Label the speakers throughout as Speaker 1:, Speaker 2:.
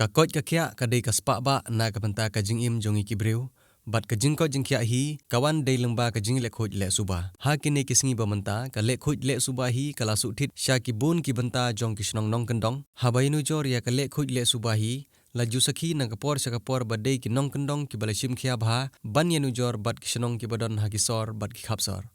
Speaker 1: Kakot kakia kadai kaspak ba na kapenta kajing im jongi kibreu. Bat kajing ko jing kia hi kawan day lengba kajing lek khoj lek suba. Ha kini kisingi bamenta ka lek khoj lek suba hi kala sutit sya kibun ki benta jong kisnong nong kendong. Ha bayinu jor ya ka lek khoj lek suba hi laju sakhi na kapor sya kapor badai ki nong kendong ki balashim khia bha ban yanu jor bat kisnong ki badon ha kisor bat ki khapsor.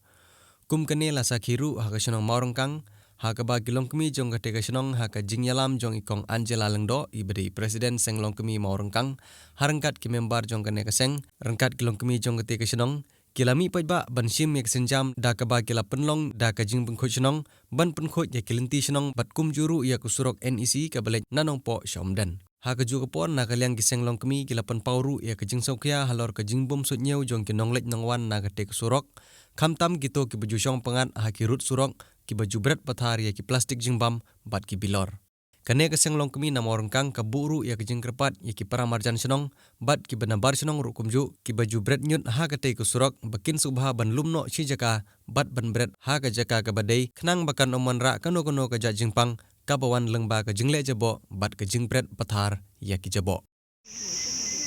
Speaker 1: Kum kene la sakhiru ha kisnong maurengkang ha ka ba kilong kemi jong ka teka senong ha ka jing yalam jong ikong Angela Lengdo ibadi presiden seng long kemi mau rengkang harengkat ki member jong ka neka seng rengkat kilong kemi jong ka teka senong kilami pajba ban sim yak senjam da ka ba kila penlong da ka jing pengkhoj senong ban pengkhoj ya kilenti senong bat kum juru ya kusurok NEC ka balej nanong po syomdan. Ha ka ju kapor na kaliang ki seng long kemi kila pen pauru ya ka jing sokya halor ka jing bom sut nyeu jong ki nonglej nongwan na ka teka surok khamtam kito ki baju syong pengat ha ki rut surok ki baju berat pathar ya ki plastik jingbam bat ki bilor. Kane ka senglong kemi na morengkang ka buru ya ki jingkerpat ya ki paramarjan senong bat ki benabar senong ru kumju ki baju berat nyut ha ka tei ku surok bakin subha ban lumno si jaka bat ban berat ha ka jaka ka badai khnang bakan oman ra kano ka ja jingpang ka bawan lengba ka jingle jabo bat ka jingpret pathar ya ki jabo.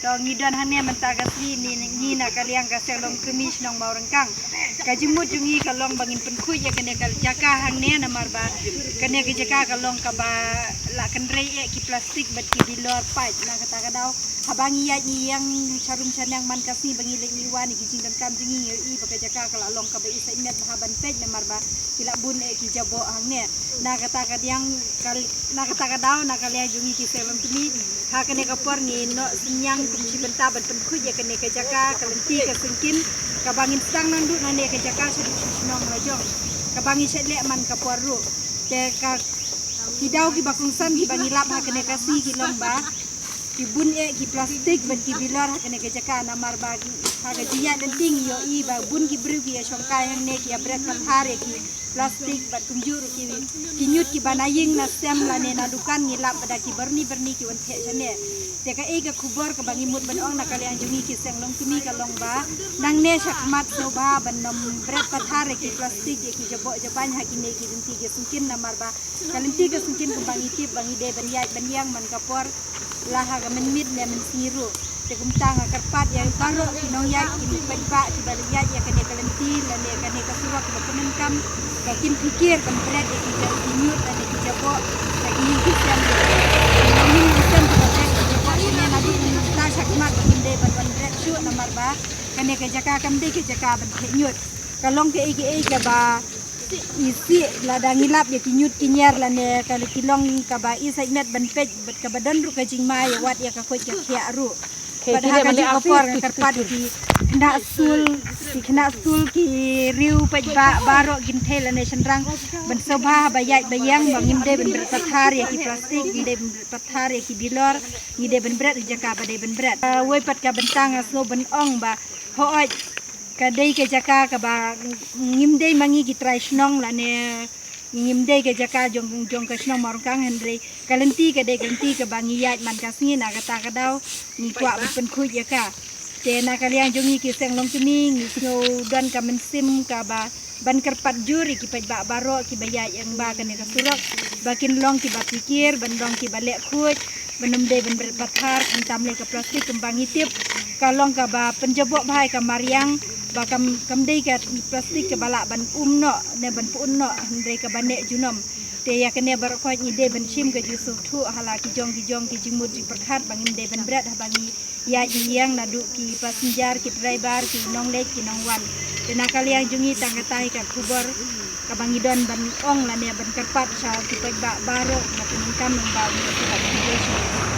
Speaker 2: Dong ngidan hanya mentagasi ni nak kalian kasih long kemis nong mau rengkang. Kajimut jungi kalong bangin penkuy ya kene kal jaka hang ne namar ba kene ke jaka kalong kaba la kendrei ki plastik bat ki dilor pait na kata kadau habangi ya yang charum chanang man kasni bangi lek ni wani ki jingdan kam jingi i baka jaka kala long kaba isa imet haban pej namar ba kila bun ki jabo hang ne na kata kadang na kata kadau na kalian jungi ki selom tumi ha kene kapor ni no senyang kumsi benta ban penkuy ya kene ke jaka kalenti ke sengkin kabangin stang nandu nane ke jaka seduk susnong rajong kabangin sedlek man kaporu ke ka kidau ki bakungsan ki bangilap ha kene kasi ki lomba ki bun ki plastik ban ki bilar ha kene ke jaka namar bagi ha ke jiya dan ting yo i ba bun ki bru ki shongkai hang ne ki abret kan hare ki plastik bat tunjur ki nyut ki banaying na stem lane na dukan ngilap pada ki berni ki wonte jane teka ega kubor ke bangi mut benong na kalian jungi ki seng long tumi ka long ba nang ne sakmat so ba ban nom bret pathare ki plastik ki jabo jaban ha ki ne ki dinti ki sungkin namar ba kalinti ke sungkin ke bangi tip bangi de ban yang man kapor lah ha ga men mit ne men siru te kumtang karpat yang baro ki nong ya ki ba ki baliyat ya kene kalinti lane kene ka surak ba kunen kam ka kin pikir kam bret ki nyut ane ki jabo lagi ki sem ni sem sakmat binde ban bret chu namar ba kane ke jaka kam de ke jaka ban nyut kalong ke ke ba isi ladang ngilap ya kinyut kinyer lane kali kilong ka ba isai net ban pej bat ka badan ru ka jingma ya wat ya ka khoj ka khia ru padahal ka kapor karpat ki kena sul ki riu pej ba baro ginthel lane senrang ban sobha bayai bayang bangim de ban pathar ya ki plastik de pathar ya ki bilor ni de ban bret jaka ba de ban bret woi pat ka bentang asno ban ong ba hooj kadai ke jaka ka ba ngim de mangi ki trai snong lane ngim de ke jaka jong ka snong marungkang hendrei kalenti ke de kalenti ke bangi yat man kasni na kata kadau ni kwa pen khuj ya ka te na kalian jongi ki seng long tuni ni snow dan ka mensim ka ba ban karpat juri ki paj ba baro ki bayat yang ba kene ka surok bakin long ki ba pikir ban long ki balek khuj benum de ben berpathar entam le ka plastik kembang itip kalong ka ba penjebok bahai ka mariang ba kam de ka plastik ke balak ban umno ne ban pun no ndre ka banek junom te ya kene bar khoj ni de ben sim ka jusuf thu hala ki jong ki jingmut ji perkhat bangin de ben berat bangi ya yang nadu ki passenger ki driver ki nong lek ki nong wan te na kalian jungi tang katai ka kubor ka bangidon ban ong la ne ban karpat sa ki pag ba baro na piningkam ng ba ni